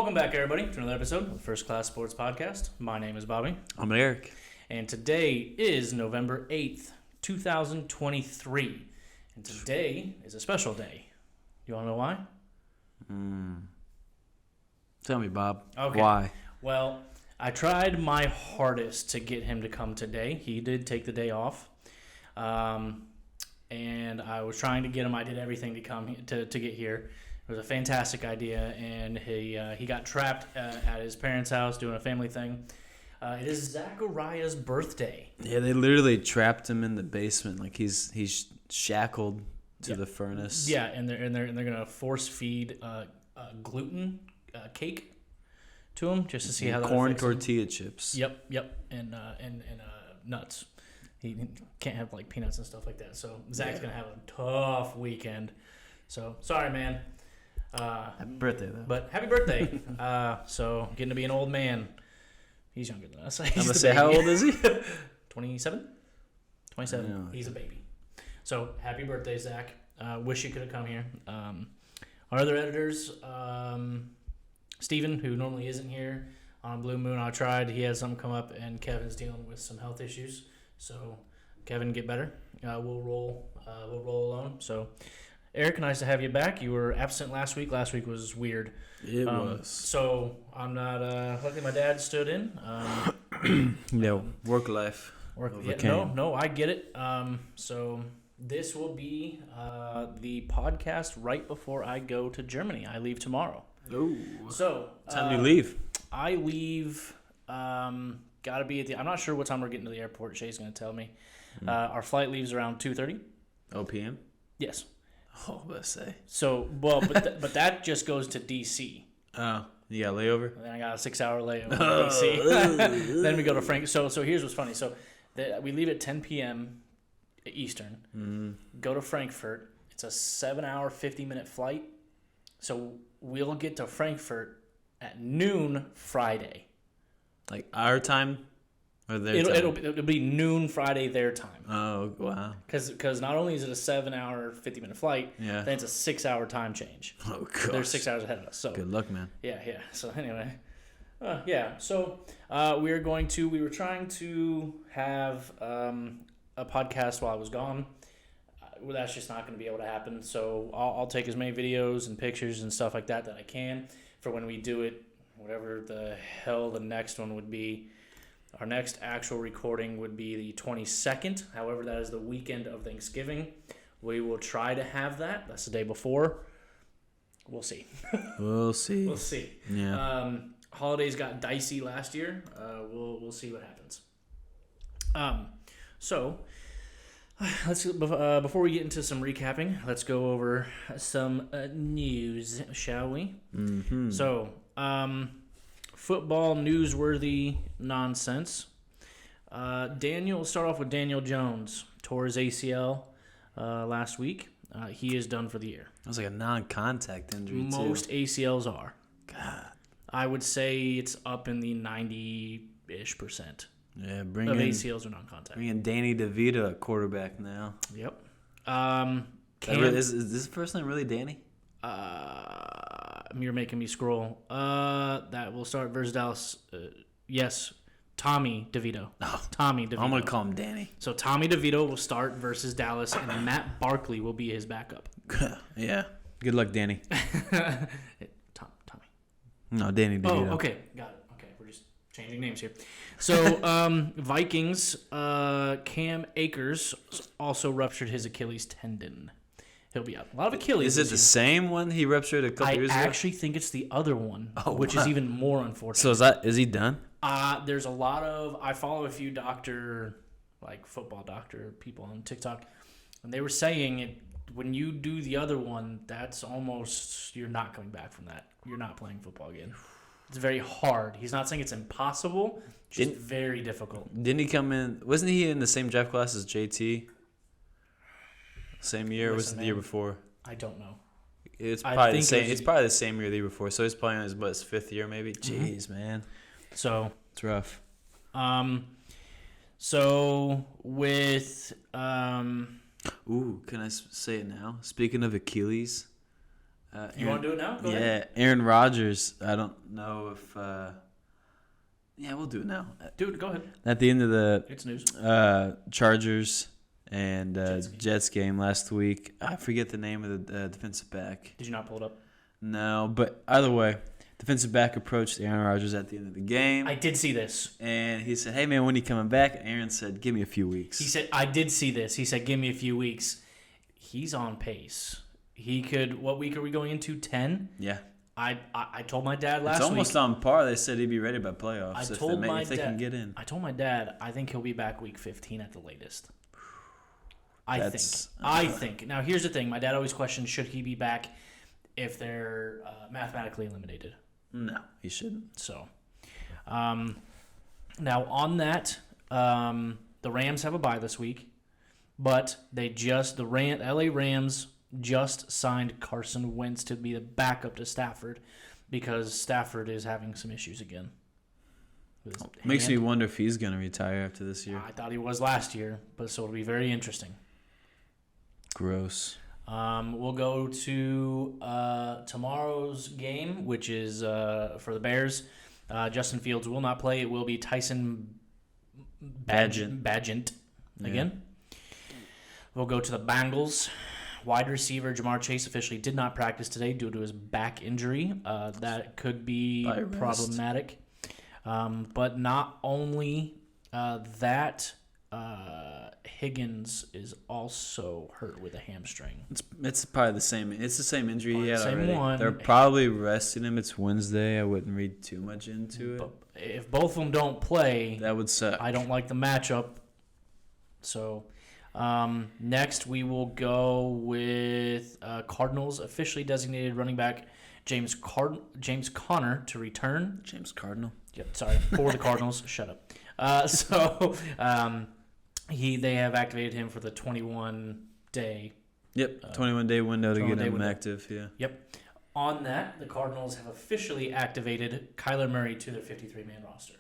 Welcome back, everybody, to another episode of the First Class Sports Podcast. My name is Bobby. I'm Eric. And today is November 8th, 2023. And today is a special day. You want to know why? Tell me, Bob. Okay. Why? Well, I tried my hardest to get him to come today. He did take the day off. And I was trying to get him. I did everything to come to get here. It was a fantastic idea, and he got trapped at his parents' house doing a family thing. It is Zachariah's birthday. Yeah, they literally trapped him in the basement, like he's shackled to the furnace. Yeah, and they're gonna force feed gluten cake to him just to see how that corn affects him. tortilla chips. Yep, and nuts. He can't have like peanuts and stuff like that. So Zach's gonna have a tough weekend. So sorry, man. Happy birthday, though. But happy birthday. So getting to be an old man. He's younger than us. I'm going to say, how old is he? 27? 27. Yeah. He's a baby. So happy birthday, Zach. Wish you could have come here. Our other editors, Steven, who normally isn't here on Blue Moon, I tried. He had something come up, and Kevin's dealing with some health issues. So Kevin, get better. We'll roll alone. So Eric, nice to have you back. You were absent last week. Last week was weird. It was. So I'm not. Luckily, my dad stood in. Work life. No, I get it. So this will be the podcast right before I go to Germany. I leave tomorrow. Oh. So Time you leave? I leave. Gotta be at the. I'm not sure what time we're getting to the airport. Shay's gonna tell me. Our flight leaves around 2:30. Oh, p.m. Yes. Oh, let's say. So, well, but that just goes to D.C. Oh, you got a layover? And then I got a 6-hour layover in D.C. Then we go to Frank. So here's what's funny. So we leave at 10 p.m. Eastern. Go to Frankfurt. It's a 7-hour, 50-minute flight. So we'll get to Frankfurt at noon Friday. Like our time? Or their time? It'll be noon Friday their time. Oh, wow. Because not only is it a 7-hour, 50-minute flight, then it's a 6-hour time change. Oh, gosh. They're 6 hours ahead of us. So good luck, man. Yeah. So anyway, So we were trying to have a podcast while I was gone. Well, that's just not going to be able to happen. So I'll take as many videos and pictures and stuff like that I can for when we do it, whatever the hell the next one would be. Our next actual recording would be the 22nd. However, that is the weekend of Thanksgiving. We will try to have that. That's the day before. We'll see. We'll see. We'll see. Yeah. Holidays got dicey last year. We'll see what happens. So let's before we get into some recapping, let's go over some news, shall we? Mm-hmm. So, football newsworthy nonsense. We'll start off with Daniel Jones. Tore his ACL last week. He is done for the year. That was like a non-contact injury, Most ACLs are. God. I would say it's up in the 90-ish%. Yeah, of ACLs are non-contact. Bring in Danny DeVito at quarterback now. Yep. Is this first name really Danny? You're making me scroll. That will start versus Dallas. Yes, Tommy DeVito. Oh, Tommy DeVito. I'm gonna call him Danny. So Tommy DeVito will start versus Dallas, and Matt Barkley will be his backup. Yeah. Good luck, Danny. Tommy. No, Danny DeVito. Oh, okay, got it. Okay, we're just changing names here. So Vikings. Cam Akers also ruptured his Achilles tendon. He'll be out. A lot of Achilles. Is it the same one he ruptured a couple years ago? I actually think it's the other one, which is even more unfortunate. So is he done? There's a lot of. I follow a few football doctor people on TikTok, and they were saying when you do the other one, that's almost you're not coming back from that. You're not playing football again. It's very hard. He's not saying it's impossible. Just very difficult. Didn't he come in? Wasn't he in the same draft class as JT? Same year? Was it the year before? I don't know. It's probably the same. It's probably the same year the year before. So he's playing his fifth year maybe. Jeez, man. So it's rough. So with Ooh, can I say it now? Speaking of Achilles, You want to do it now? Go ahead. Aaron Rodgers. I don't know if. We'll do it now. Dude, go ahead. At the end of the It's news. Chargers and Jets game last week, I forget the name of the defensive back. Did you not pull it up? No, but either way, defensive back approached Aaron Rodgers at the end of the game. I did see this. And he said, "Hey, man, when are you coming back?" And Aaron said, "Give me a few weeks." He said, I did see this. He said, give me a few weeks. He's on pace. He could, what week are we going into? 10? Yeah. I told my dad last week. It's almost on par. They said he'd be ready by playoffs if they can get in. I told my dad, I think he'll be back week 15 at the latest. I think. Now, here's the thing. My dad always questions, should he be back if they're mathematically eliminated? No, he shouldn't. So, now on that, the Rams have a bye this week, but the LA Rams just signed Carson Wentz to be the backup to Stafford because Stafford is having some issues again. Makes me wonder if he's going to retire after this year. I thought he was last year, but so it'll be very interesting. Gross. We'll go to tomorrow's game, which is for the Bears. Justin Fields will not play. It will be Tyson Bagent again. Yeah. We'll go to the Bengals. Wide receiver Jamar Chase officially did not practice today due to his back injury. That could be problematic. But not only that, Higgins is also hurt with a hamstring. It's probably the same. It's the same injury he had same already. one. They're probably resting him. It's Wednesday. I wouldn't read too much into it. But if both of them don't play, that would suck. I don't like the matchup. So next we will go with Cardinals officially designated running back James Conner to return. James Cardinal. Yep, sorry for the Cardinals. Shut up. They have activated him for the 21-day. Yep, 21-day window to get him active. Yeah. Yep. On that, the Cardinals have officially activated Kyler Murray to their 53-man roster.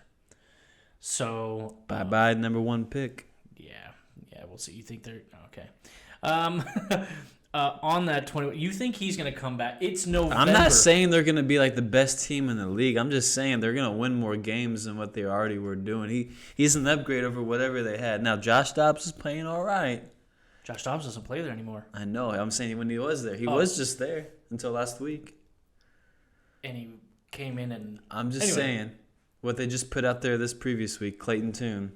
So bye number 1 pick. Yeah, we'll see. You think they're okay? On that 20, you think he's going to come back? It's November. I'm not saying they're going to be like the best team in the league. I'm just saying they're going to win more games than what they already were doing. He's an upgrade over whatever they had. Now, Josh Dobbs is playing all right. Josh Dobbs doesn't play there anymore. I know. I'm saying when he was there. He was just there until last week. And he came in and... I'm just saying what they just put out there this previous week, Clayton Tune.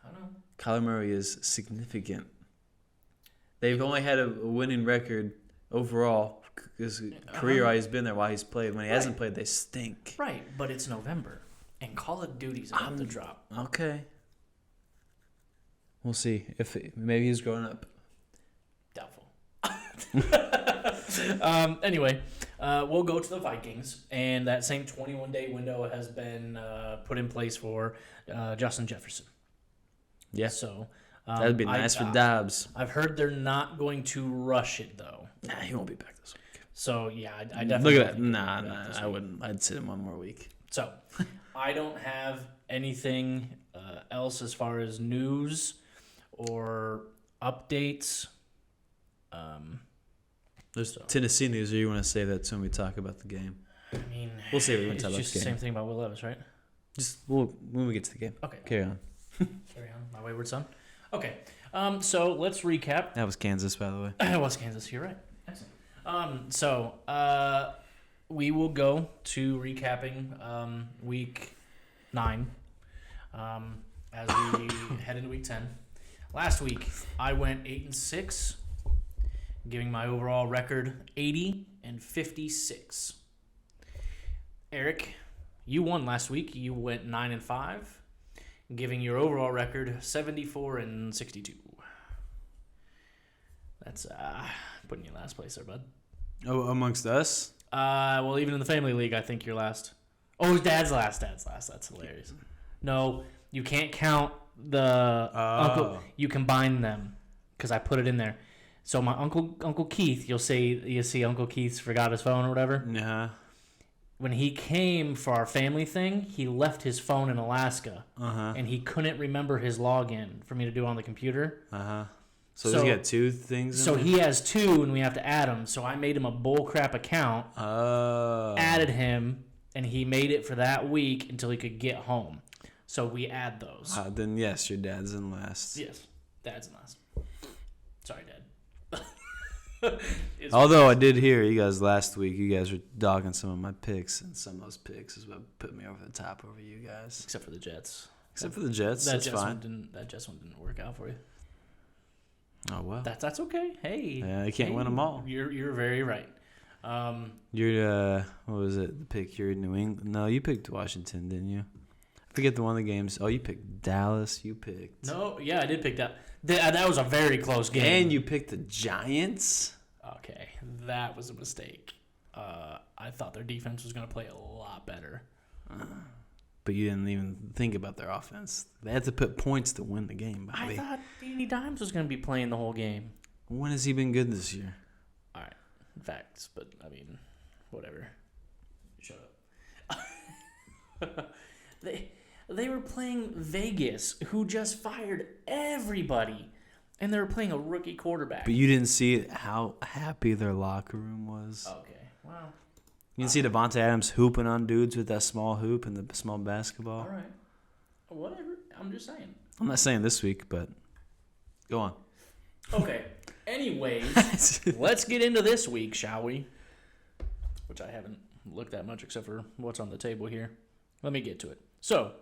I don't know. Kyler Murray is significant. They've only had a winning record overall. His career, he's been there while he's played. When he hasn't played, they stink. Right, but it's November, and Call of Duty's about to drop. Okay. We'll see. Maybe he's growing up. Doubtful. Anyway, we'll go to the Vikings, and that same 21-day window has been put in place for Justin Jefferson. Yeah. So... that'd be nice for Dobbs. I've heard they're not going to rush it, though. Nah, he won't be back this week. So, yeah, I definitely... Look at that. Nah, I wouldn't. I'd sit him one more week. So, I don't have anything else as far as news or updates. There's Tennessee news, or you want to save that to when we talk about the game? I mean... We'll save it when we talk about the game. It's just the same thing about Will Levis, right? When we get to the game. Okay. Carry on. Carry on, my wayward son. Okay, so let's recap. That was Kansas, by the way. It was Kansas. You're right. Excellent. So we will go to recapping week 9 as we head into week 10. Last week I went 8-6, giving my overall record 80-56. Eric, you won last week. You went 9-5. Giving your overall record 74-62. That's putting you last place there, bud. Oh, amongst us? Well, even in the family league, I think you're last. Oh, Dad's last. That's hilarious. No, you can't count the uncle. You combine them because I put it in there. So my Uncle Keith, you see Uncle Keith's forgot his phone or whatever. Yeah. When he came for our family thing, he left his phone in Alaska, and he couldn't remember his login for me to do on the computer. So he's got 2 things. So he has 2, and we have to add them. So I made him a bullcrap account. Added him, and he made it for that week until he could get home. So we add those. Then yes, your dad's in last. Yes, dad's in last. Sorry, Dad. Although I did hear you guys last week, you guys were dogging some of my picks, and some of those picks is what put me over the top over you guys. Except for the Jets. Except for the Jets, that's fine. That Jets one didn't work out for you. Oh well. That's okay. Hey. Yeah, you can't win them all. You're very right. You're what was it? The pick you're in New England. No, you picked Washington, didn't you? I forget the one of the games. Oh, you picked Dallas. You picked. No, yeah, I did pick that. That was a very close game. And you picked the Giants. Okay, that was a mistake. I thought their defense was going to play a lot better. But you didn't even think about their offense. They had to put points to win the game, Bobby. I thought Danny Dimes was going to be playing the whole game. When has he been good this year? All right, facts, but I mean, whatever. Shut up. They were playing Vegas, who just fired everybody, and they were playing a rookie quarterback. But you didn't see how happy their locker room was. Okay, wow. You didn't see Devontae Adams hooping on dudes with that small hoop and the small basketball. All right, whatever. I'm just saying. I'm not saying this week, but go on. Okay. Anyways, let's get into this week, shall we? Which I haven't looked that much except for what's on the table here. Let me get to it. So,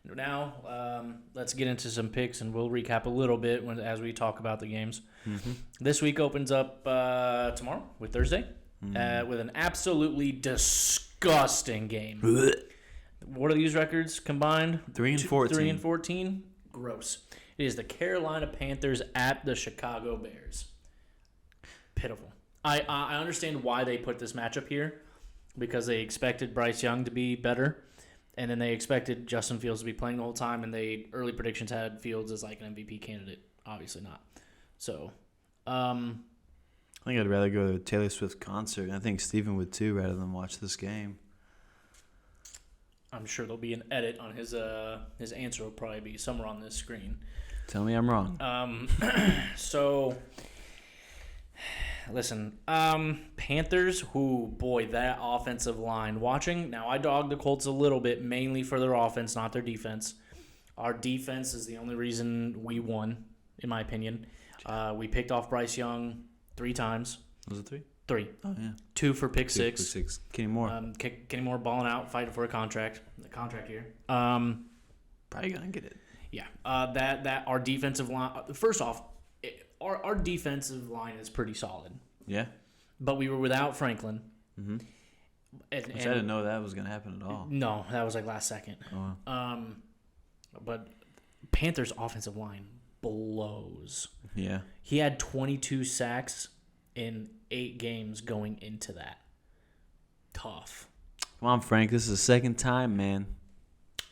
now let's get into some picks, and we'll recap a little bit as we talk about the games. Mm-hmm. This week opens up tomorrow with Thursday with an absolutely disgusting game. What are these records combined? 3-14. 3-14? Gross. It is the Carolina Panthers at the Chicago Bears. Pitiful. I understand why they put this matchup here, because they expected Bryce Young to be better. And then they expected Justin Fields to be playing the whole time, and early predictions had Fields as like an MVP candidate. Obviously not. So, I think I'd rather go to a Taylor Swift concert. I think Steven would too, rather than watch this game. I'm sure there'll be an edit on his answer will probably be somewhere on this screen. Tell me I'm wrong. So, listen, Panthers, boy, that offensive line. Now I dogged the Colts a little bit, mainly for their offense, not their defense. Our defense is the only reason we won, in my opinion. We picked off Bryce Young 3 times. Was it 3? 3. Oh, yeah. 2 for pick 6. Pick 6. Kenny Moore. Kenny Moore balling out, fighting for a contract. The contract here. Probably going to get it. Yeah. That our defensive line, first off, our defensive line is pretty solid. Yeah. But we were without Franklin. Mm-hmm. Which I didn't know that was going to happen at all. No, that was like last second. Oh. But Panthers' offensive line blows. Yeah. He had 22 sacks in 8 games going into that. Tough. Come on, Frank. This is the second time, man.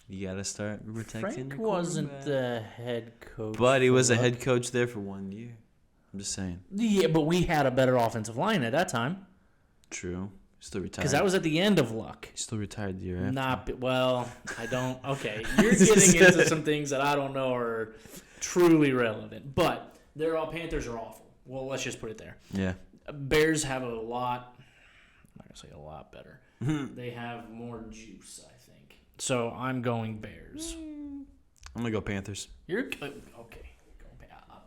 You got to start protecting Frank your wasn't the head coach. But he was a head coach there for 1 year. I'm just saying. Yeah, but we had a better offensive line at that time. True. Still retired. Because that was at the end of Luck. He still retired the year after. I don't. Okay, you're getting into some things that I don't know are truly relevant. But Panthers are awful. Well, let's just put it there. Yeah. Bears have a lot. I'm not going to say a lot better. They have more juice, I think. So I'm going Bears. I'm going to go Panthers. You're okay.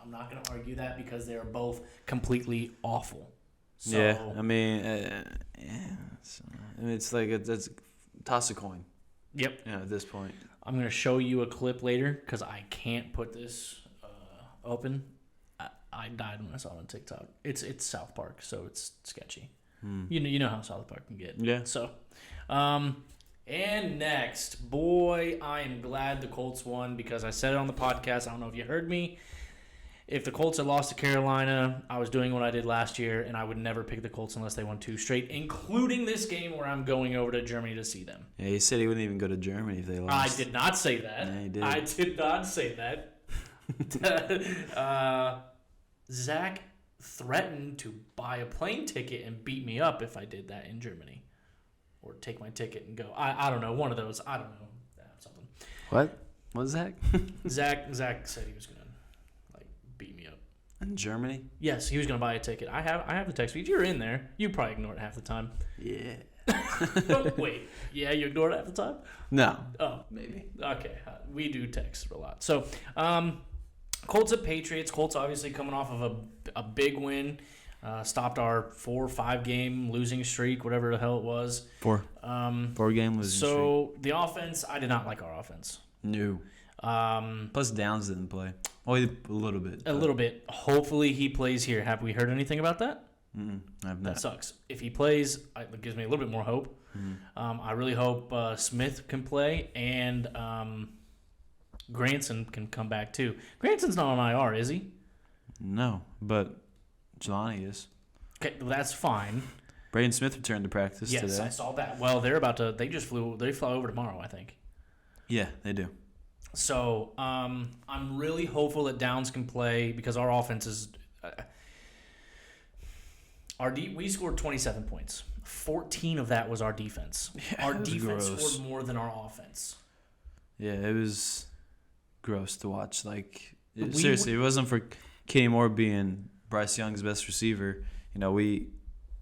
I'm not going to argue that because they are both completely awful. So, yeah, I mean, it's like it's toss a coin. Yep. Yeah, at this point. I'm going to show you a clip later because I can't put this open. I died when I saw it on TikTok. It's South Park, so it's sketchy. You know how South Park can get. Yeah. So, and next, boy, I am glad the Colts won because I said it on the podcast. I don't know if you heard me. If the Colts had lost to Carolina, I was doing what I did last year, and I would never pick the Colts unless they won 2 straight, including this game where I'm going over to Germany to see them. Yeah, he said he wouldn't even go to Germany if they lost. I did not say that. Yeah, he did. I did not say that. Zach threatened to buy a plane ticket and beat me up if I did that in Germany. Or take my ticket and go. I don't know. One of those. I don't know. Something. What? What was that? Zach said he was going to beat me up. In Germany? Yes, he was going to buy a ticket. I have the text feed. You're in there. You probably ignore it half the time. Yeah. Wait. Yeah, you ignore it half the time? No. Oh. Maybe. Okay. We do text a lot. So, Colts at Patriots. Colts obviously coming off of a big win. Stopped our 4 or 5 game losing streak, whatever the hell it was. 4 game losing streak. So, the offense, I did not like our offense. No. Plus Downs didn't play. Oh, a little bit. A little bit. Hopefully he plays here. Have we heard anything about that? I've not. That sucks. If he plays, it gives me a little bit more hope. I really hope Smith can play and Granson can come back too. Granson's not on IR, is he? No, but Jelani is. Okay, well, that's fine. Braden Smith returned to practice today. Yes, I saw that. Well, they're about to. They fly over tomorrow, I think. Yeah, they do. So I'm really hopeful that Downs can play because our offense is. We scored 27 points. 14 of that was our defense. Yeah, our defense gross. scored more than our offense. Yeah, it was gross to watch. Seriously, it wasn't for Kenny Moore being Bryce Young's best receiver. We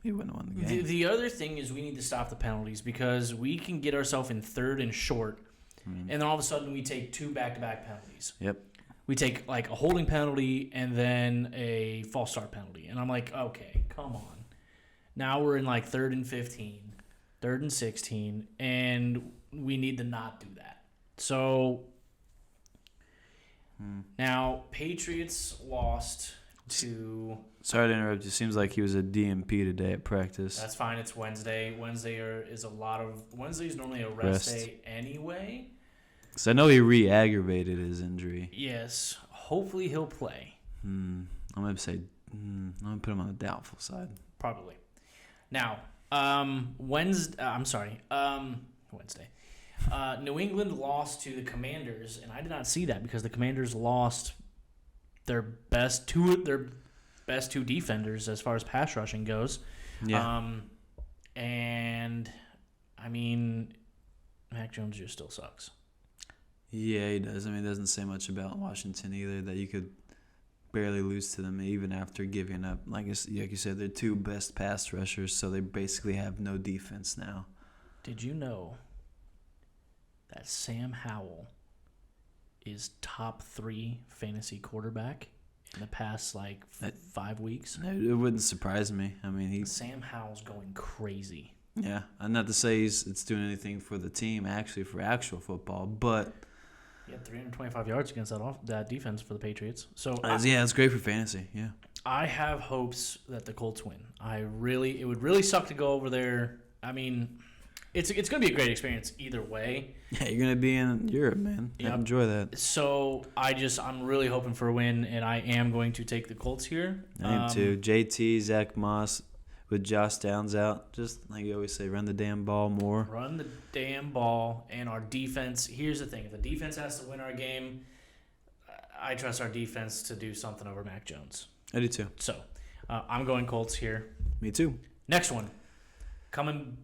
wouldn't have won the game. The other thing is we need to stop the penalties because we can get ourselves in 3rd and short, and then all of a sudden we take 2 back-to-back penalties. Yep. We take like a holding penalty and then a false start penalty. And I'm like, okay, come on. Now we're in like 3rd and 15, 3rd and 16, and we need to not do that. So now Patriots lost to... Sorry to interrupt you. Seems like he was a DMP today at practice. That's fine. It's Wednesday. Wednesday's normally a rest day anyway. Because I know he re-aggravated his injury. Yes. Hopefully he'll play. I'm going to put him on the doubtful side. Probably. Now, Wednesday. New England lost to the Commanders, and I did not see that because the Commanders lost their best two defenders as far as pass rushing goes. Yeah. And I mean, Mac Jones just still sucks. Yeah, he does. I mean, it doesn't say much about Washington either, that you could barely lose to them even after giving up. Like you said, they're 2 best pass rushers, so they basically have no defense now. Did you know that Sam Howell is top 3 fantasy quarterback in the past 5 weeks? It wouldn't surprise me. I mean, Sam Howell's going crazy. Yeah, and not to say it's doing anything for the team, actually, for actual football, but he had 325 yards against that defense for the Patriots. So it's great for fantasy. Yeah, I have hopes that the Colts win. It would really suck to go over there. I mean, it's going to be a great experience either way. Yeah, you're going to be in Europe, man. Yep. Enjoy that. So I'm really hoping for a win, and I am going to take the Colts here. I am too. JT, Zach Moss, with Josh Downs out, just like you always say, run the damn ball more. Run the damn ball, and our defense. Here's the thing: if the defense has to win our game, I trust our defense to do something over Mac Jones. I do too. So I'm going Colts here. Me too. Next one, coming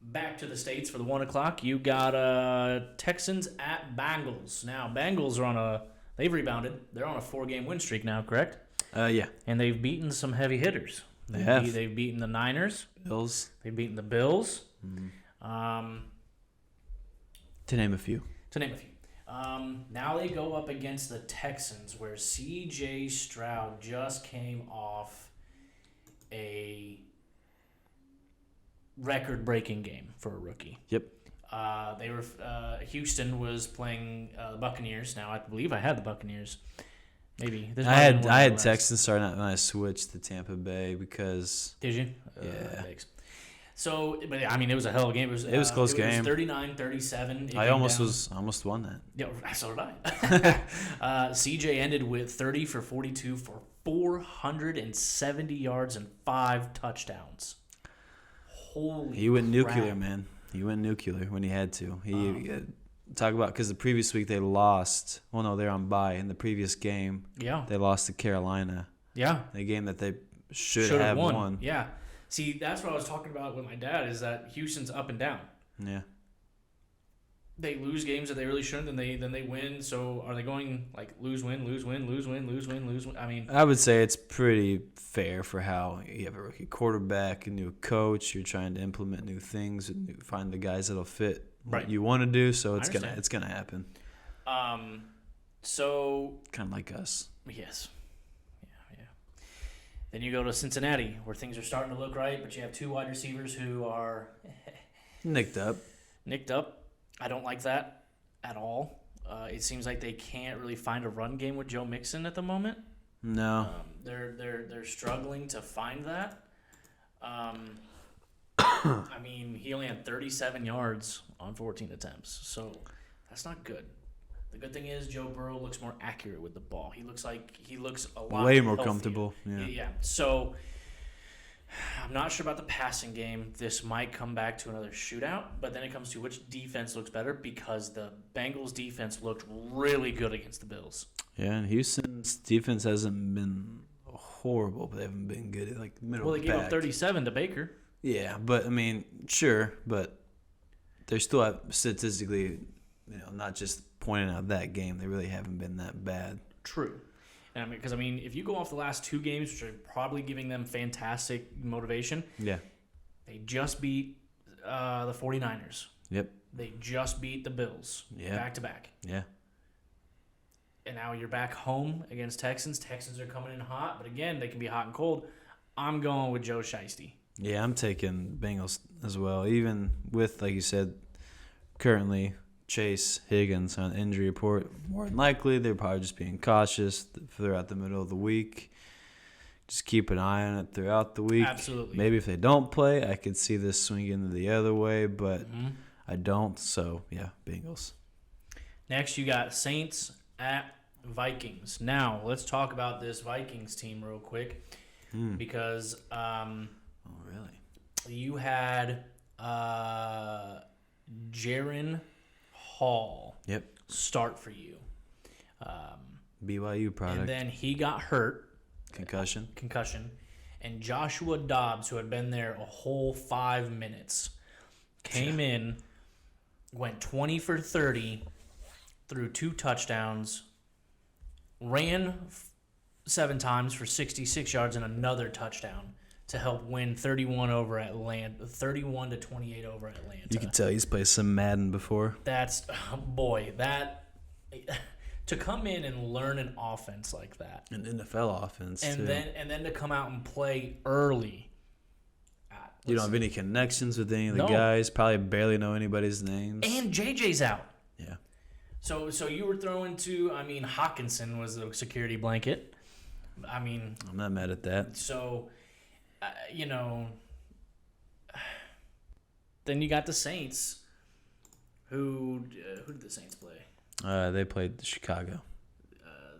back to the States for the 1:00. You got Texans at Bengals. Now Bengals are they've rebounded. They're on a 4-game win streak now, correct? Yeah. And they've beaten some heavy hitters. They've beaten the Niners. Bills. They've beaten the Bills. To name a few. Now they go up against the Texans, where C.J. Stroud just came off a record-breaking game for a rookie. Yep. Houston was playing the Buccaneers. Now I believe I had the Buccaneers. Maybe I had Texans starting out, and I switched to Tampa Bay because. Did you? Yeah. Thanks. So, but I mean, it was a hell of a game. It was a close game. It was 39-37. I almost won that. Yeah, so did I. CJ ended with 30 for 42 for 470 yards and 5 touchdowns. Holy! He went crap. nuclear, man. He went nuclear when he had to. Talk about, because the previous week they lost. Well, no, they're on bye. In the previous game, they lost to Carolina. Yeah. A game that they should have won. Yeah. See, that's what I was talking about with my dad, is that Houston's up and down. Yeah. they lose games that they really shouldn't, then they win. So are they going like lose win lose win lose win lose win lose win? I mean, I would say it's pretty fair for how you have a rookie quarterback, a new coach. You're trying to implement new things and find the guys that'll fit what you want to do. So it's gonna happen. So kind of like us. Yes. Yeah. Then you go to Cincinnati, where things are starting to look right, but you have two wide receivers who are nicked up. I don't like that at all. It seems like they can't really find a run game with Joe Mixon at the moment. No. They're struggling to find that. I mean, he only had 37 yards on 14 attempts, so that's not good. The good thing is Joe Burrow looks more accurate with the ball. He looks a lot way more healthier. comfortable. Yeah. So I'm not sure about the passing game. This might come back to another shootout, but then it comes to which defense looks better because the Bengals defense looked really good against the Bills. Yeah, and Houston's defense hasn't been horrible, but they haven't been good. Like middle. Well, they gave up 37 to Baker. Yeah, but I mean, sure, but they're still statistically, not just pointing out that game, they really haven't been that bad. True. And because if you go off the last two games, which are probably giving them fantastic motivation, they just beat the 49ers. Yep. They just beat the Bills back to back. Yeah. And now you're back home against Texans. Texans are coming in hot, but again, they can be hot and cold. I'm going with Joe Shiesty. Yeah, I'm taking Bengals as well. Even with, like you said, currently Chase Higgins on injury report, more than likely they're probably just being cautious throughout the middle of the week. Just keep an eye on it throughout the week. Absolutely. Maybe if they don't play, I could see this swinging the other way, but I don't. So, yeah, Bengals. Next, you got Saints at Vikings. Now, let's talk about this Vikings team real quick because really? You had Jaron Hall start for you. BYU product. And then he got hurt. Concussion. And Joshua Dobbs, who had been there a whole 5 minutes, came in, went 20 for 30, threw 2 touchdowns, ran 7 times for 66 yards and another touchdown to help win 31 to 28 over Atlanta. You can tell he's played some Madden before. That's to come in and learn an offense like that, an NFL offense, and too. then to come out and play early. You don't have any connections with any of the guys. Probably barely know anybody's names. And JJ's out. Yeah. So you were throwing to. Hawkinson was the security blanket. I'm not mad at that. So, then you got the Saints. Who did the Saints play? They played Chicago.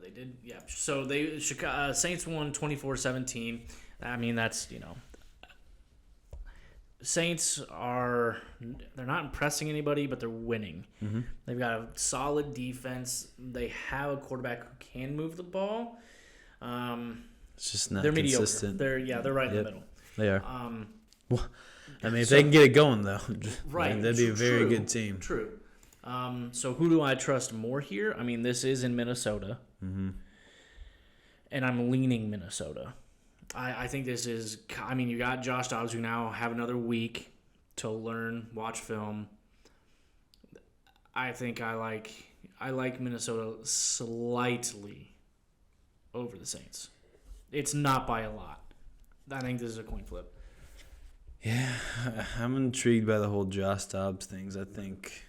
They did, yeah. So Saints won 24-17. That's Saints they're not impressing anybody, but they're winning. Mm-hmm. They've got a solid defense. They have a quarterback who can move the ball. It's just not they're consistent. Mediocre. They're right in the middle. They are. If they can get it going though, right, that'd be a very good team. True. So who do I trust more here? This is in Minnesota, and I'm leaning Minnesota. I think this is. You got Josh Dobbs, who now have another week to learn, watch film. I think I like Minnesota slightly over the Saints. It's not by a lot. I think this is a coin flip. Yeah, I'm intrigued by the whole Josh Dobbs things. I think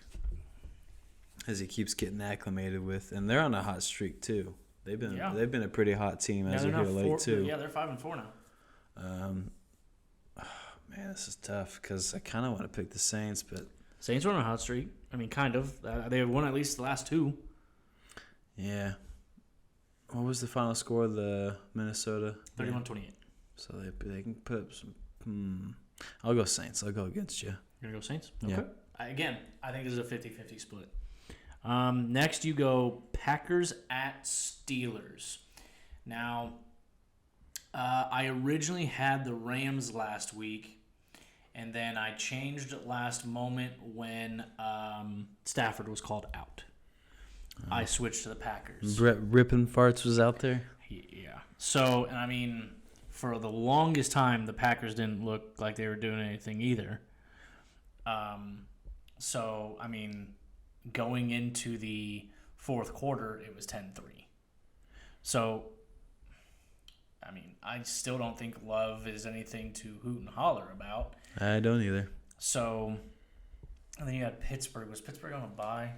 as he keeps getting acclimated with, and they're on a hot streak too. They've been a pretty hot team as of here late too. Yeah, they're 5-4 now. Man, this is tough because I kind of want to pick the Saints, but Saints are on a hot streak. Kind of. They won at least the last 2. Yeah. What was the final score of the Minnesota? 31-28. So they can put up some. I'll go Saints. I'll go against you. You're going to go Saints? Okay. Yeah. I think this is a 50-50 split. Next, you go Packers at Steelers. Now, I originally had the Rams last week, And then I changed last moment when Stafford was called out. I switched to the Packers. Brett Rippin' Farts was out there. Yeah. So, and I mean, for the longest time, the Packers didn't look like they were doing anything either. So, I mean, going into the fourth quarter, it was 10-3. So, I mean, I still don't think Love is anything to hoot and holler about. I don't either. So, and then you had Pittsburgh. Was Pittsburgh on a bye?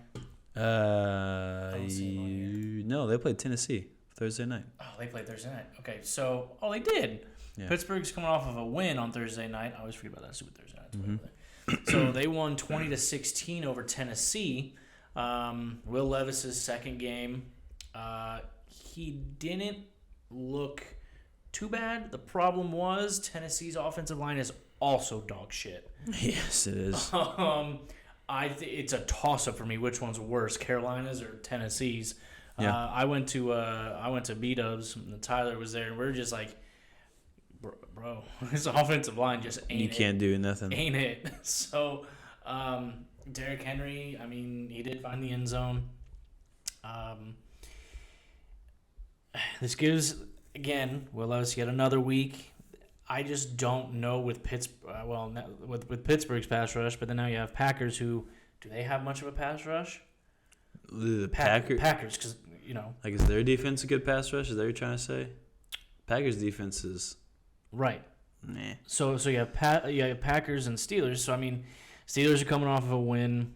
No, they played Tennessee Thursday night. Oh, they played Thursday night. Okay, so, they did. Yeah. Pittsburgh's coming off of a win on Thursday night. I always forget about that stupid Thursday night. Mm-hmm. So they won 20-16 over Tennessee. Will Levis's second game, he didn't look too bad. The problem was Tennessee's offensive line is also dog shit. Yes, it is. It's a toss-up for me. Which one's worse, Carolina's or Tennessee's? Yeah. I went to B-Dubs, and Tyler was there, and we were just like, bro, his offensive line just ain't it. You can't do nothing. Ain't it? So, Derrick Henry, I mean, he did find the end zone. This gives, again, Will Levis yet another week. I just don't know with with Pittsburgh's pass rush, but then now you have Packers who, do they have much of a pass rush? The Packers, because, Like, is their defense a good pass rush? Is that what you're trying to say? Packers' defense is... Right. Nah. So you have Packers and Steelers. So, I mean, Steelers are coming off of a win.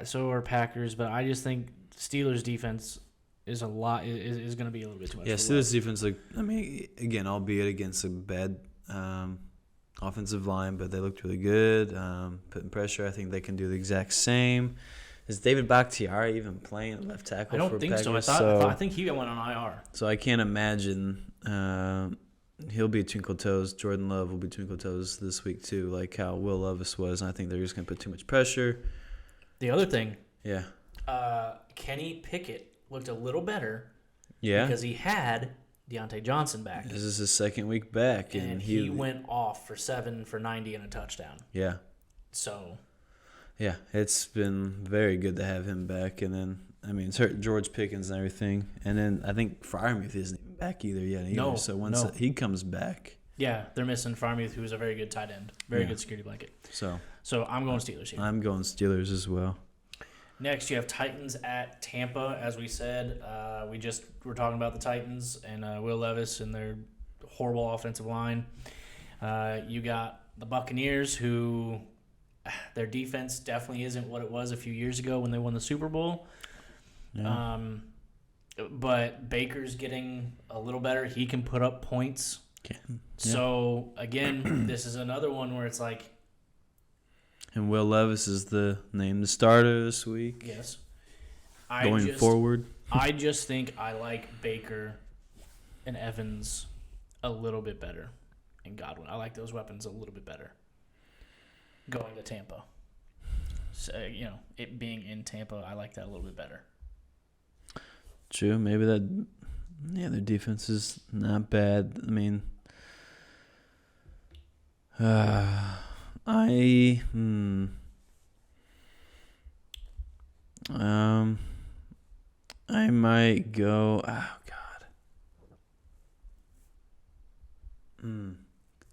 So are Packers. But I just think Steelers' defense is going to be a little bit too much. Yeah, Steelers' defense, again, albeit against a bad offensive line, but they looked really good. Putting pressure, I think they can do the exact same. Is David Bakhtiari even playing left tackle? I don't think Packers? so. I think he went on IR. So I can't imagine he'll be twinkle toes. Jordan Love will be twinkle toes this week too, like how Will Levis was. And I think they're just going to put too much pressure. The other thing, yeah, Kenny Pickett looked a little better. Yeah, because he had Deontay Johnson back. This is his second week back, and he went off for 7 for 90 and a touchdown. Yeah. So. Yeah, it's been very good to have him back, and then it's hurt George Pickens and everything, and then I think Freiermuth isn't even back either yet. No, so once he comes back, yeah, they're missing Freiermuth, who's a very good tight end, very good security blanket. So I'm going Steelers here. I'm going Steelers as well. Next, you have Titans at Tampa. As we said, we're talking about the Titans and Will Levis and their horrible offensive line. You got the Buccaneers, who their defense definitely isn't what it was a few years ago when they won the Super Bowl. Yeah. But Baker's getting a little better. He can put up points. Yeah. So, again, this is another one where it's like... And Will Levis is the named starter this week. Yes. Going forward. I just think I like Baker and Evans a little bit better. And Godwin. I like those weapons a little bit better. Going to Tampa. So, it being in Tampa, I like that a little bit better. True. Maybe their defense is not bad. I might go. Oh God.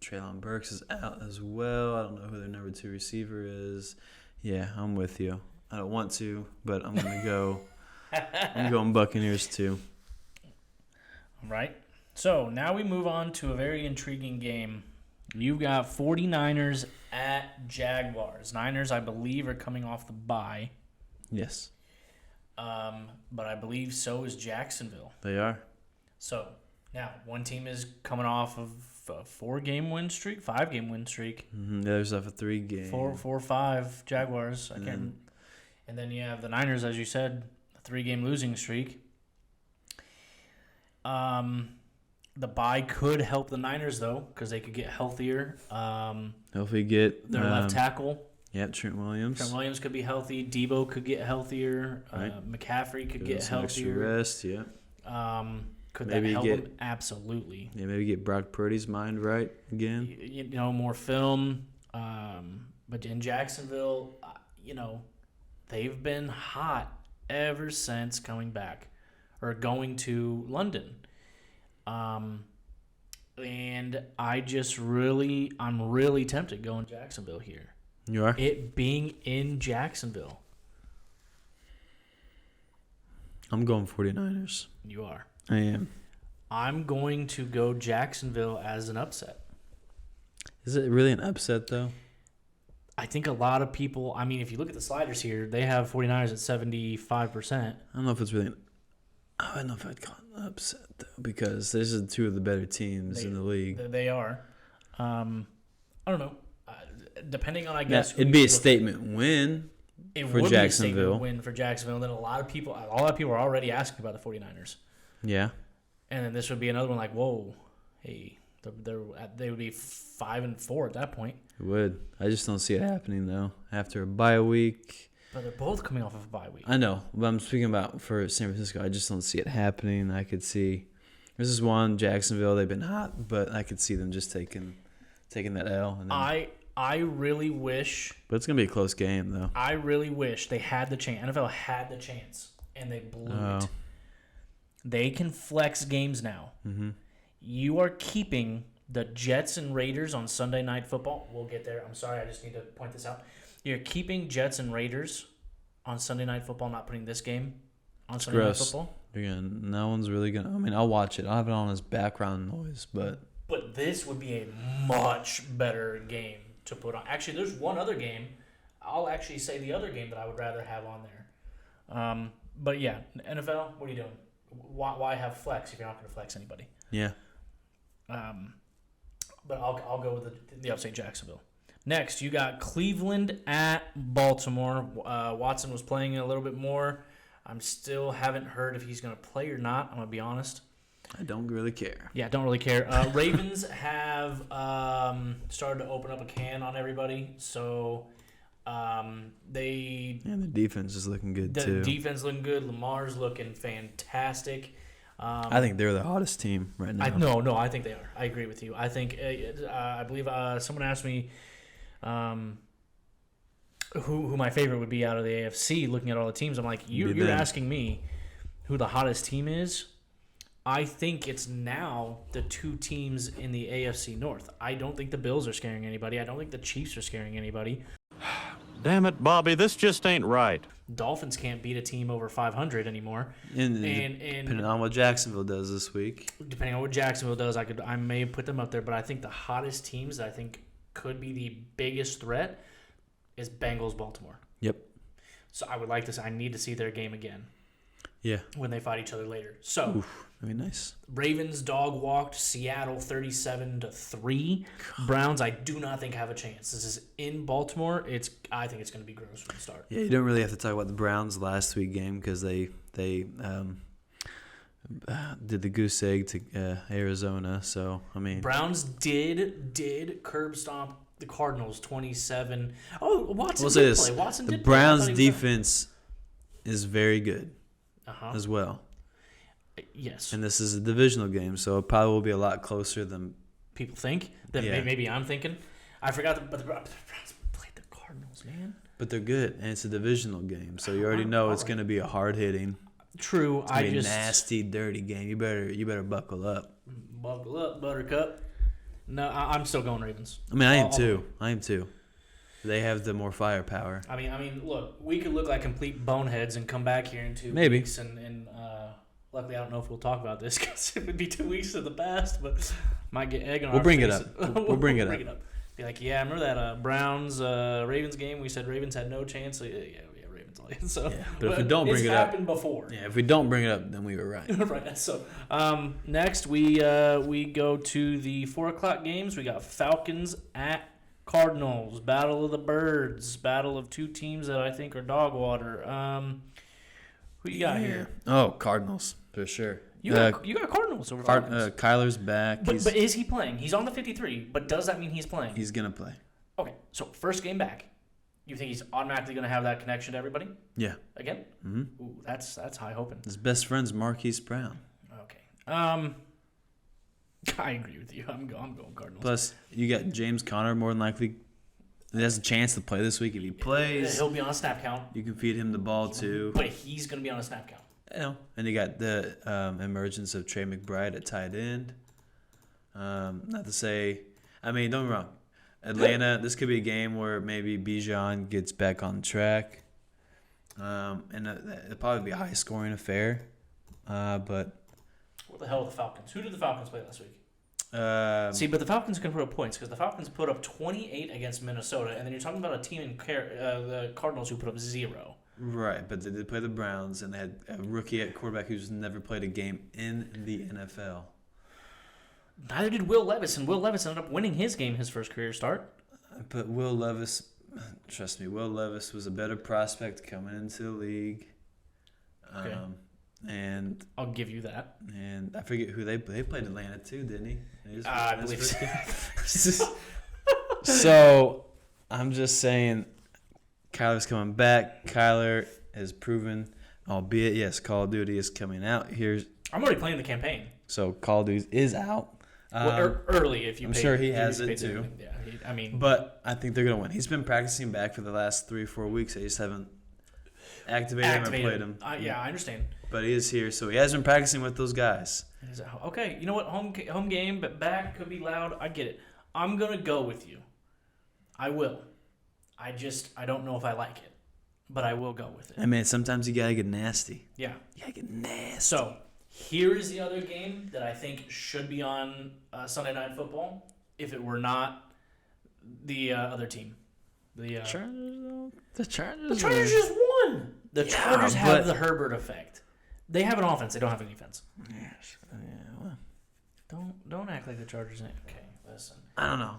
Treylon Burks is out as well. I don't know who their number 2 receiver is. Yeah, I'm with you. I don't want to, but I'm gonna go. I'm going Buccaneers too. All right. So now we move on to a very intriguing game. You've got 49ers at Jaguars. Niners, I believe, are coming off the bye. Yes. But I believe so is Jacksonville. They are. So now one team is coming off of a 5-game win streak. Mm-hmm. The other's off a 3-game. 4-5 Jaguars. And then you have the Niners, as you said, a 3-game losing streak. The bye could help the Niners, though, because they could get healthier. Hopefully get their left tackle. Yeah, Trent Williams. Trent Williams could be healthy. Debo could get healthier. Right. McCaffrey could get healthier. Extra rest, yeah. Could maybe that help him? Absolutely. Yeah, maybe get Brock Purdy's mind right again. More film. But in Jacksonville, they've been hot ever since coming back or going to London. And I'm really tempted going to Jacksonville here. You are? It being in Jacksonville. I'm going 49ers. You are. I am. I'm going to go Jacksonville as an upset. Is it really an upset, though? I think a lot of people, if you look at the sliders here, they have 49ers at 75%. I don't know if it's really I don't know if I'd call it an upset, though, because this is two of the better teams in the league. They are. I don't know. Depending on, I guess. It'd be a statement win for Jacksonville. Be a statement win for Jacksonville. And then a lot of people are already asking about the 49ers. Yeah. And then this would be another one like, whoa, hey, they would be 5-4 at that point. It would. I just don't see it happening, though. After a bye week. But they're both coming off of a bye week. I know, but I'm speaking about for San Francisco. I just don't see it happening. I could see this is one Jacksonville. They've been hot, but I could see them just taking that L. And then, I really wish. But it's gonna be a close game, though. I really wish they had the chance. NFL had the chance, and they blew it. They can flex games now. Mm-hmm. You are keeping the Jets and Raiders on Sunday Night Football. We'll get there. I'm sorry, I just need to point this out. You're keeping Jets and Raiders on Sunday Night Football, not putting this game on Sunday Night Football. No one's really going to. I'll watch it. I'll have it on as background noise, but. But this would be a much better game to put on. Actually, there's one other game. I'll actually say the other game that I would rather have on there. But yeah, NFL, what are you doing? Why have flex if you're not going to flex anybody? Yeah. But I'll go with the upstate Jacksonville. Next, you got Cleveland at Baltimore. Watson was playing a little bit more. I still haven't heard if he's going to play or not. I'm going to be honest. I don't really care. Yeah, don't really care. Ravens have started to open up a can on everybody. So they... And the defense is looking good, too. The defense looking good. Lamar's looking fantastic. I think they're the hottest team right now. No, I think they are. I agree with you. I think I believe someone asked me who my favorite would be out of the AFC. Looking at all the teams, I'm like, you're asking me who the hottest team is. I think it's now the two teams in the AFC North. I don't think the Bills are scaring anybody. I don't think the Chiefs are scaring anybody. Damn it, Bobby, this just ain't right. Dolphins can't beat a team over 500 anymore. And depending on what Jacksonville does this week. Depending on what Jacksonville does, I may put them up there. But I think the hottest teams that I think could be the biggest threat is Bengals, Baltimore. Yep. So I would like to. I need to see their game again. Yeah. When they fight each other later. So, that'd be nice. Ravens dog walked Seattle 37-3. Browns, I do not think have a chance. This is in Baltimore. I think it's going to be gross from the start. Yeah, you don't really have to talk about the Browns last week game because they did the goose egg to Arizona. So Browns did curb stomp the Cardinals 27. Oh, Watson did play. This. Watson the did Browns play. defense is very good as well. Yes. And this is a divisional game, so it probably will be a lot closer than people think. Maybe I'm thinking. I forgot, but the Browns played the Cardinals, man. But they're good, and it's a divisional game, so you already know it's going to be a hard hitting. True. It's gonna be a nasty, dirty game. You better buckle up. Buckle up, Buttercup. No, I'm still going Ravens. I am too. They have the more firepower. I mean, look, we could look like complete boneheads and come back here in 2 Maybe. weeks, and luckily I don't know if we'll talk about this because it would be 2 weeks to the past, but might get egg on our We'll bring face. it up. We'll bring it up. Be like, yeah, remember that Browns Ravens game? We said Ravens had no chance. So, yeah, Ravens. So, yeah, but if we don't bring it up, it's happened before. Yeah, if we don't bring it up, then we were right. Right. So, next we go to the 4:00 games. We got Falcons at Cardinals, Battle of the Birds, battle of two teams that I think are dog water. Who you got here? Oh, Cardinals for sure. You got Cardinals over Falcons. Kyler's back. But is he playing? He's on the 53. But does that mean he's playing? He's gonna play. Okay, so first game back, you think he's automatically gonna have that connection to everybody? Yeah. Again? Mm-hmm. Ooh, that's high hoping. His best friend's Marquise Brown. Okay. I agree with you. I'm going Cardinals. Plus, you got James Conner more than likely He has a chance to play this week. If he plays, he'll be on a snap count. You can feed him the ball too. But he's going to be on a snap count. And you got the emergence of Trey McBride at tight end. Not to say, don't get me wrong. Atlanta, this could be a game where maybe Bijan gets back on track. And it'll probably be a high-scoring affair. But what the hell are the Falcons? Who did the Falcons play last week? See, but the Falcons can put up points because the Falcons put up 28 against Minnesota, and then you're talking about a team in the Cardinals who put up 0. Right, but they did play the Browns, and they had a rookie at quarterback who's never played a game in the NFL. Neither did Will Levis, and Will Levis ended up winning his game his first career start. But Will Levis, trust me, Will Levis was a better prospect coming into the league. Okay. And I'll give you that. And I forget who they played Atlanta too, didn't he? I believe so. So I'm just saying, Kyler's coming back. Kyler has proven, albeit yes, Call of Duty is coming out. I'm already playing the campaign. So Call of Duty is out. Early, if you. I'm sure he has it too. Yeah, but I think they're gonna win. He's been practicing back for the last 3-4 weeks. They just haven't activated him or played him. Yeah, I understand. But he is here, so he has been practicing with those guys. Okay, you know what? Home game, but back could be loud. I get it. I'm gonna go with you. I will. I don't know if I like it, but I will go with it. I mean, sometimes you gotta get nasty. Yeah, you gotta get nasty. So here is the other game that I think should be on Sunday Night Football. If it were not the other team, the Chargers. The Chargers just won. The Chargers have the Herbert effect. They have an offense. They don't have a defense. Yes. Well. Don't act like the Chargers. Okay, listen. I don't know.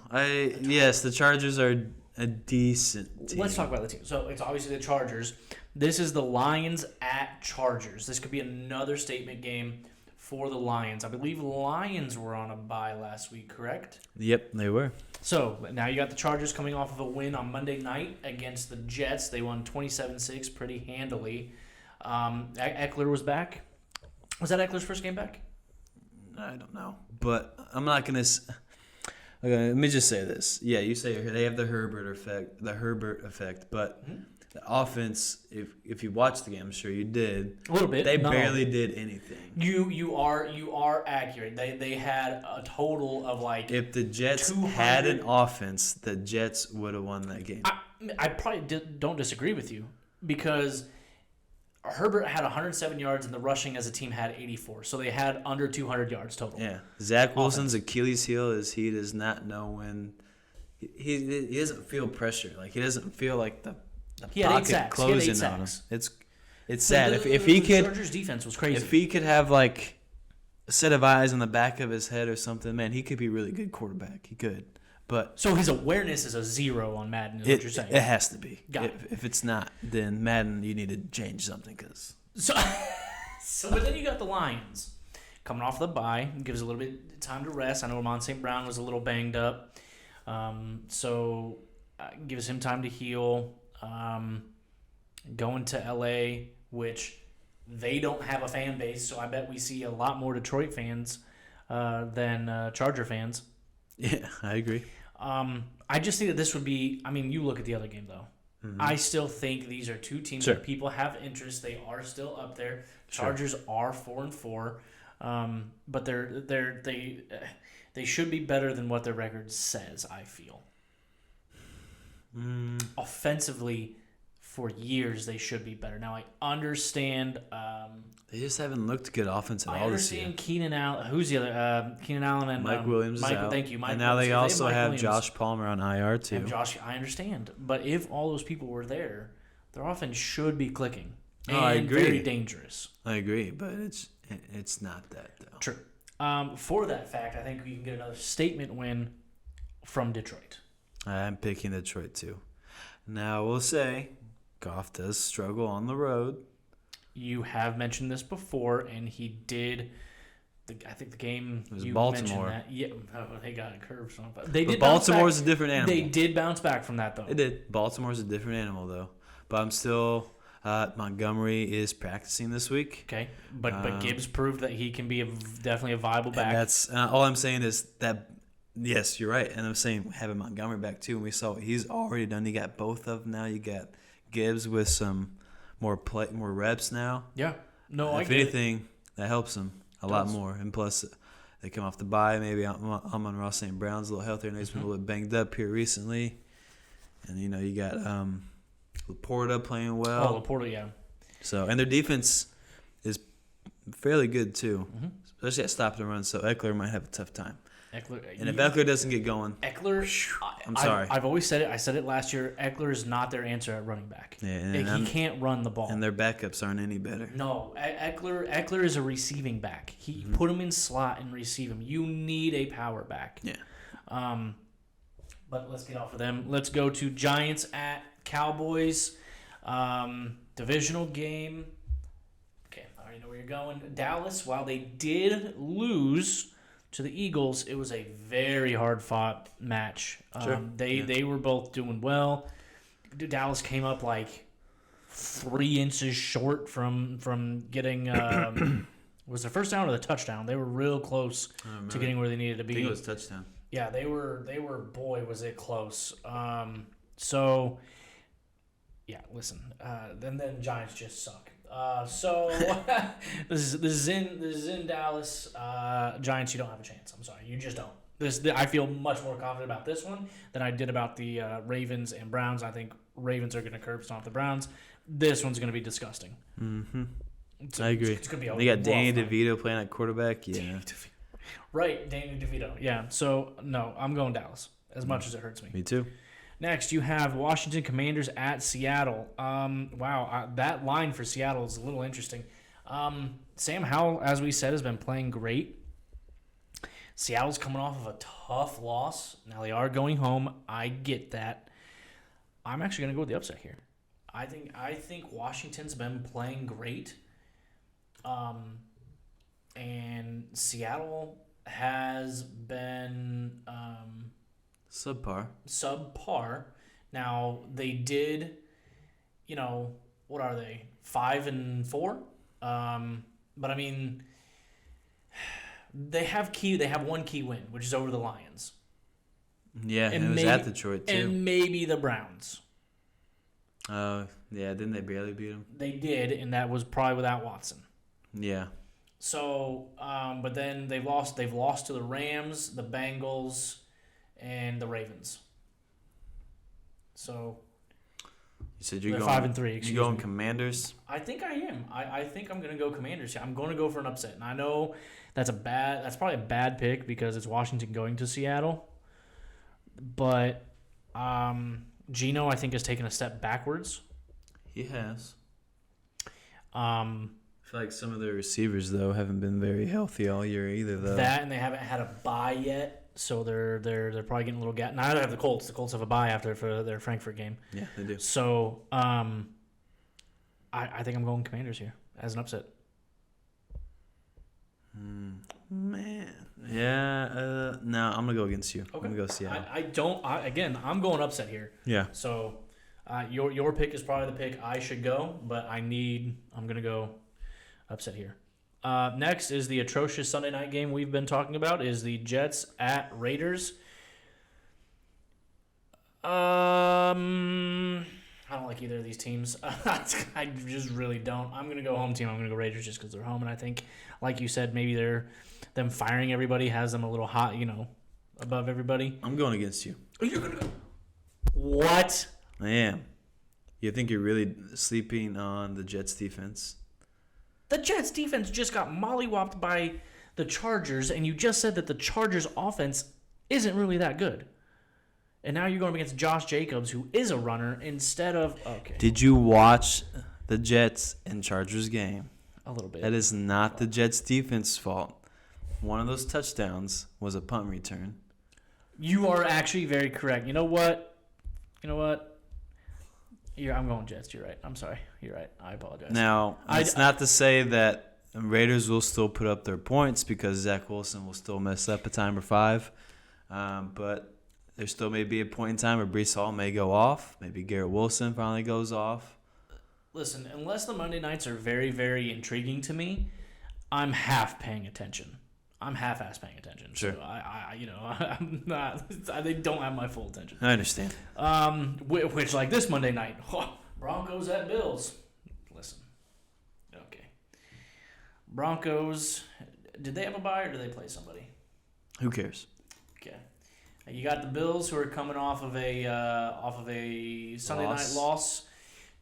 Yes, the Chargers are a decent team. Let's talk about the team. So it's obviously the Chargers. This is the Lions at Chargers. This could be another statement game for the Lions. I believe Lions were on a bye last week, correct? Yep, they were. So now you got the Chargers coming off of a win on Monday night against the Jets. They won 27-6 pretty handily. Eckler was back. Was that Eckler's first game back? I don't know. But I'm not going to... Okay, let me just say this. Yeah, you say they have the Herbert effect, but the offense, if you watched the game, I'm sure you did. A little bit. They barely did anything. You are accurate. They had a total of like if the Jets had an offense, the Jets would have won that game. I probably don't disagree with you because Herbert had 107 yards and the rushing as a team had 84. So they had under 200 yards total. Yeah. Zach Wilson's Achilles heel is he does not know when he doesn't feel pressure. Like he doesn't feel like the pocket closing on him. It's sad. If he could, Chargers defense was crazy. If he could have like a set of eyes on the back of his head or something, man, he could be a really good quarterback. He could. But so his awareness is a 0 on Madden, is what you're saying? It has to be. Got if it's not, then Madden, you need to change something. But then you got the Lions coming off the bye. Gives a little bit of time to rest. I know Ramon St. Brown was a little banged up. So gives him time to heal. Going to L.A., which they don't have a fan base, so I bet we see a lot more Detroit fans than Charger fans. Yeah, I agree. I just think that this would be. I mean, you look at the other game though. Mm-hmm. I still think these are two teams that people have interest. They are still up there. Chargers are 4-4, but they should be better than what their record says. I feel. Offensively, for years they should be better. Now I understand. They just haven't looked good offense at all this year. I understand Keenan Allen. Who's the other? Keenan Allen and Mike Williams is out. Thank you, Mike. And now Williams. they also have Williams. Josh Palmer on IR too. And Josh, I understand, but if all those people were there, their offense should be clicking. And I agree. Very dangerous. I agree, but it's not that though. True. For that fact, I think we can get another statement win from Detroit. I'm picking Detroit too. Now we'll say Goff does struggle on the road. You have mentioned this before, and he did. I think the game it was you Baltimore. mentioned that. Yeah, they got a curve. They did. Baltimore's a different animal. They did bounce back from that though. They did. Baltimore's a different animal though. But I'm still. Montgomery is practicing this week. Okay, but Gibbs proved that he can be definitely a viable back. And that's all I'm saying is that Yes, you're right. And I'm saying having Montgomery back too. And we saw what he's already done. You got both of them now. You got Gibbs with some more reps now. Yeah. No, If anything, that helps him a lot more. And plus, they come off the bye. Maybe Amon-Ra St. Brown's a little healthier. And he's been a little bit banged up here recently. And, you got Laporta playing well. Oh, Laporta, yeah. So, and their defense is fairly good too, especially at stop the run. So Eckler might have a tough time. And if Eckler doesn't get going, I'm sorry. I've always said it. I said it last year. Eckler is not their answer at running back. Yeah, he can't run the ball. And their backups aren't any better. No, Eckler is a receiving back. He put him in slot and receive him. You need a power back. Yeah. But let's get off of them. Let's go to Giants at Cowboys. Divisional game. Okay, I already know where you're going. Dallas, while they did lose to the Eagles, it was a very hard-fought match. They were both doing well. Dallas came up like 3 inches short from getting was the first down or the touchdown. They were real close to getting where they needed to be. I think it was touchdown. Yeah, they were boy was it close. So yeah, listen. Then Giants just suck. So this is in Dallas. Giants, you don't have a chance. I'm sorry, you just don't. I feel much more confident about this one than I did about the Ravens and Browns. I think Ravens are going to curb stomp the Browns. This one's going to be disgusting. Mm-hmm. I agree. It's going to be they got Danny DeVito playing at quarterback. Yeah. Right, Danny DeVito. Yeah. So no, I'm going Dallas. As much as it hurts me. Me too. Next, you have Washington Commanders at Seattle. That line for Seattle is a little interesting. Sam Howell, as we said, has been playing great. Seattle's coming off of a tough loss. Now they are going home. I get that. I'm actually going to go with the upset here. I think Washington's been playing great. And Seattle has been subpar. Now they did, what are they? 5-4. But I mean, they have one key win, which is over the Lions. Yeah, and it was at Detroit too. And maybe the Browns. Yeah, didn't they barely beat them? They did, and that was probably without Watson. Yeah. So, but then they've lost to the Rams, the Bengals, and the Ravens. So you said you're going 5-3. You going Commanders? I think I am. I think I'm going to go Commanders. I'm going to go for an upset, and I know that's probably a bad pick because it's Washington going to Seattle. But Geno, I think, has taken a step backwards. He has. I feel like some of their receivers though haven't been very healthy all year either though. That and they haven't had a bye yet, so they're probably getting a little gap. Now I don't have the Colts. The Colts have a bye after for their Frankfurt game. Yeah, they do. So I think I'm going Commanders here as an upset. Man, yeah. No, I'm gonna go against you. Okay. I'm gonna go Seattle. I'm going upset here. Yeah. So your pick is probably the pick I should go, but I'm gonna go upset here. Next is the atrocious Sunday night game we've been talking about is the Jets at Raiders. I don't like either of these teams. I just really don't. I'm going to go home team. I'm going to go Raiders just because they're home. And I think, like you said, maybe them firing everybody has them a little hot, above everybody. I'm going against you. Oh, you're going to go. What? I am. You think you're really sleeping on the Jets defense? The Jets defense just got mollywopped by the Chargers, and you just said that the Chargers offense isn't really that good. And now you're going against Josh Jacobs, who is a runner, instead of... Okay. Did you watch the Jets and Chargers game? A little bit. That is not the Jets' defense's fault. One of those touchdowns was a punt return. You are actually very correct. You know what? I'm going Jets. You're right. I'm sorry. You're right. I apologize. Now, it's not to say that Raiders will still put up their points because Zach Wilson will still mess up a time or 5. But... there still may be a point in time where Breece Hall may go off. Maybe Garrett Wilson finally goes off. Listen, unless the Monday nights are very, very intriguing to me, I'm half paying attention. I'm half-ass paying attention. Sure. So I I'm not. They don't have my full attention. I understand. Which like this Monday night, Broncos at Bills. Listen, okay. Broncos. Did they have a bye or did they play somebody? Who cares? Okay. You got the Bills who are coming off of a Sunday night loss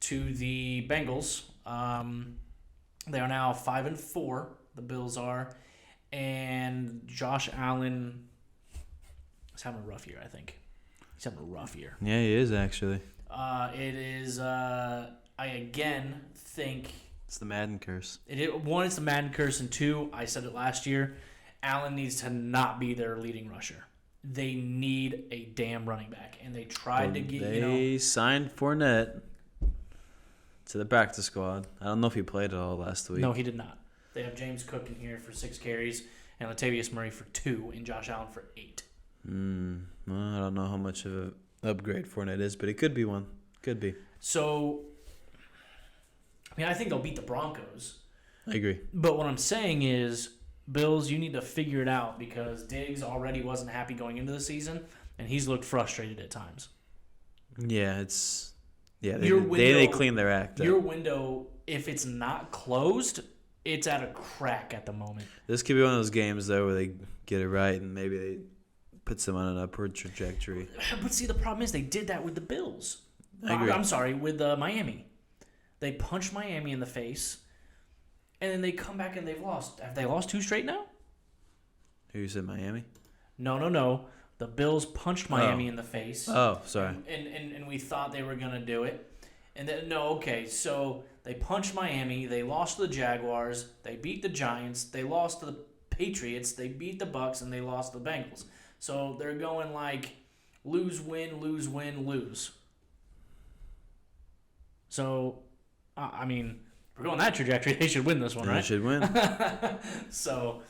to the Bengals. They are now 5-4. The Bills are, and Josh Allen is having a rough year. I think he's having a rough year. Yeah, he is actually. It is. I again think it's the Madden curse. One, it's the Madden curse, and two, I said it last year. Allen needs to not be their leading rusher. They need a damn running back, and they tried to get. They signed Fournette to the practice squad. I don't know if he played at all last week. No, he did not. They have James Cook in here for 6 carries, and Latavius Murray for 2, and Josh Allen for 8. Well, I don't know how much of an upgrade Fournette is, but it could be one. Could be. So, I think they'll beat the Broncos. I agree. But what I'm saying is, Bills, you need to figure it out because Diggs already wasn't happy going into the season, and he's looked frustrated at times. Yeah, they clean their act up. Your window, if it's not closed, it's at a crack at the moment. This could be one of those games, though, where they get it right and maybe they puts them on an upward trajectory. But see, the problem is they did that with the Bills. I agree. I'm sorry, with Miami. They punched Miami in the face, and then they come back and they've lost. Have they lost 2 straight now? Who said Miami? No. The Bills punched Miami in the face. Oh, sorry. And we thought they were going to do it. And then, so they punched Miami. They lost to the Jaguars. They beat the Giants. They lost to the Patriots. They beat the Bucks, and they lost to the Bengals. So they're going like lose, win, lose, win, lose. So, if we're going that trajectory, they should win this one, right? They should win. So,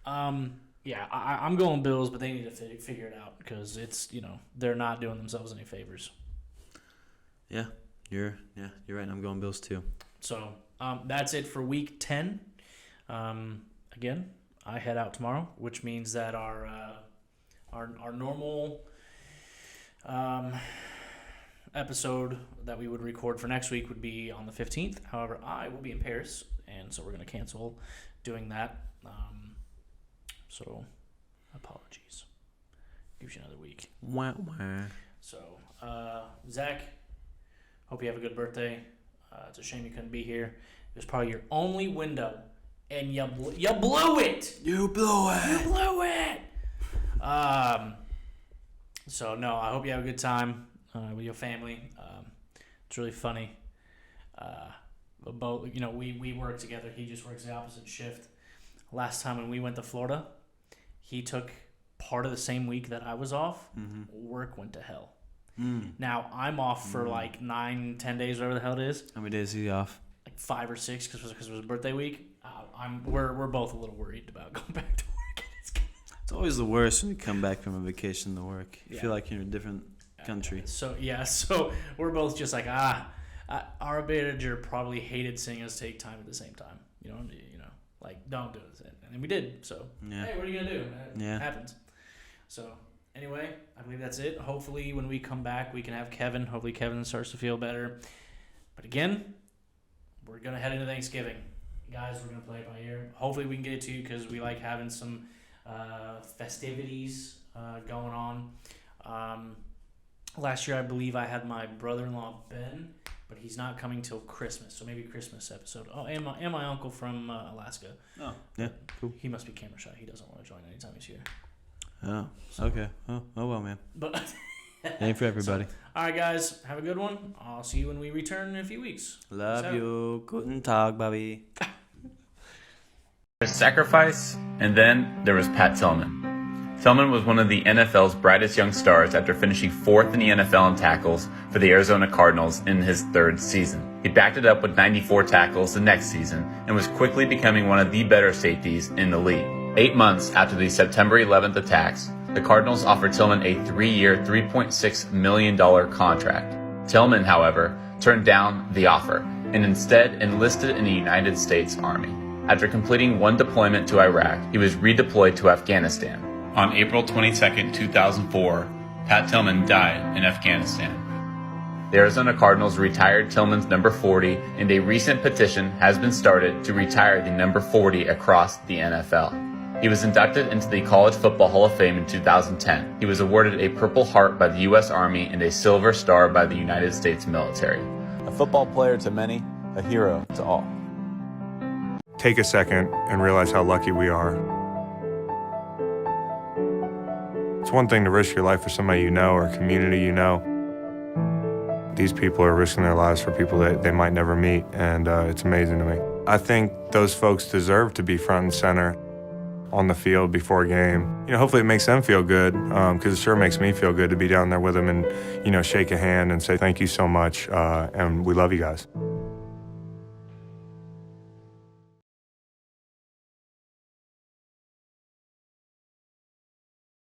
yeah, I'm going Bills, but they need to figure it out because it's, they're not doing themselves any favors. Yeah, you're right. I'm going Bills too. So, that's it for Week 10. Again, I head out tomorrow, which means that our normal episode that we would record for next week would be on the 15th. However, I will be in Paris, and so we're going to cancel doing that. So, apologies. Gives you another week. Wah, wah. So, Zach, hope you have a good birthday. It's a shame you couldn't be here. It was probably your only window, and you blew it. You blew it. You blew it. So, no, I hope you have a good time with your family. It's really funny. Both, we work together. He just works the opposite shift. Last time when we went to Florida, he took part of the same week that I was off. Mm-hmm. Work went to hell. Now, I'm off for like 9-10 days, whatever the hell it is. How many days is he off? Like 5 or 6 because it was birthday week. We're both a little worried about going back to work. It's always the worst when you come back from a vacation to work. You feel like you're in a different country. So we're both just like, our manager probably hated seeing us take time at the same time. Like, don't do it. And we did. So, Hey, what are you going to do? It happens. So, anyway, I believe that's it. Hopefully, when we come back, we can have Kevin. Hopefully, Kevin starts to feel better. But again, we're going to head into Thanksgiving. Guys, we're going to play it by ear. Hopefully, we can get it to you because we like having some festivities going on. Last year, I believe I had my brother-in-law, Ben, but he's not coming till Christmas, so maybe Christmas episode. Oh, and my uncle from Alaska. Oh, yeah, cool. He must be camera shy. He doesn't want to join anytime he's here. Oh, okay. Oh well, man. But ain't for everybody. So, all right, guys, have a good one. I'll see you when we return in a few weeks. Love you. Guten Tag, Bobby. There's sacrifice, and then there was Pat Tillman. Tillman was one of the NFL's brightest young stars after finishing 4th in the NFL in tackles for the Arizona Cardinals in his 3rd season. He backed it up with 94 tackles the next season and was quickly becoming one of the better safeties in the league. 8 months after the September 11th attacks, the Cardinals offered Tillman a 3-year, $3.6 million contract. Tillman, however, turned down the offer and instead enlisted in the United States Army. After completing one deployment to Iraq, he was redeployed to Afghanistan. On April 22, 2004, Pat Tillman died in Afghanistan. The Arizona Cardinals retired Tillman's number 40, and a recent petition has been started to retire the number 40 across the NFL. He was inducted into the College Football Hall of Fame in 2010. He was awarded a Purple Heart by the U.S. Army and a Silver Star by the United States military. A football player to many, a hero to all. Take a second and realize how lucky we are. It's one thing to risk your life for somebody you know or a community you know. These people are risking their lives for people that they might never meet, and it's amazing to me. I think those folks deserve to be front and center on the field before a game. Hopefully it makes them feel good, because it sure makes me feel good to be down there with them and, shake a hand and say thank you so much, and we love you guys.